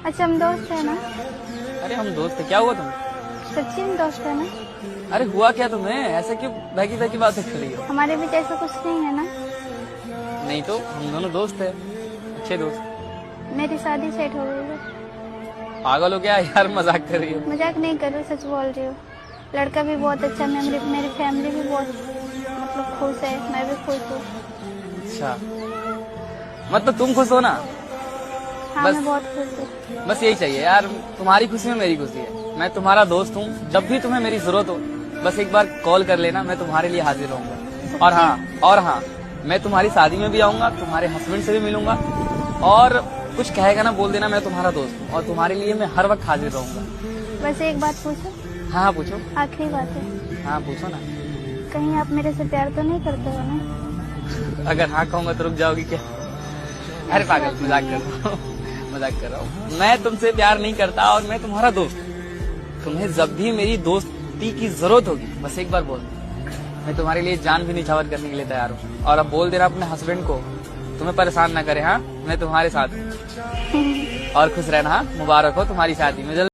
अच्छा हम दोस्त है ना? अरे हम दोस्त है, क्या हुआ तुम? सच्ची में दोस्त है ना? अरे हुआ क्या तुम्हें? ऐसे क्यों बहकी बहकी बातें कर रही हो? हमारे बीच ऐसा कुछ नहीं है ना? नहीं तो हम दोनों दोस्त है, अच्छे दोस्त। मेरी शादी सेट हो गई है। पागल हो क्या यार, मजाक कर रही हो? मजाक नहीं कर रही, सच बोल रही हूँ। लड़का भी बहुत अच्छा, मेरी फैमिली भी बहुत मतलब खुश है, मैं भी खुश हूँ। अच्छा, मतलब तुम खुश हो ना? हाँ बस- मैं बहुत खुश हूँ। बस यही चाहिए यार, तुम्हारी खुशी में मेरी खुशी है। मैं तुम्हारा दोस्त हूँ, जब भी तुम्हें मेरी जरूरत हो बस एक बार कॉल कर लेना, मैं तुम्हारे लिए हाजिर रहूंगा। और हाँ, मैं तुम्हारी शादी में भी आऊंगा, तुम्हारे हस्बैंड से भी मिलूंगा, और कुछ कहेगा ना बोल देना, मैं तुम्हारा दोस्त हूँ और तुम्हारे लिए मैं हर वक्त हाजिर रहूंगा। वैसे एक बात पूछो? हाँ पूछो। आखिरी बात है, हाँ पूछो ना। कहीं आप मेरे से प्यार तो नहीं करते हो ना? अगर हाँ कहूंगा तो रुक जाओगी क्या? अरे पागल, मजाक कर रहा हूँ, मजाक कर रहा हूँ। मैं तुमसे प्यार नहीं करता और मैं तुम्हारा दोस्त हूँ। तुम्हें जब भी मेरी दोस्ती की जरूरत होगी बस एक बार बोल, मैं तुम्हारे लिए जान भी निछावर करने के लिए तैयार हूँ। और अब बोल देना अपने हस्बैंड को तुम्हें परेशान ना करे। हाँ, मैं तुम्हारे साथ हूँ। और खुश रहना। हाँ, मुबारक हो तुम्हारी शादी में।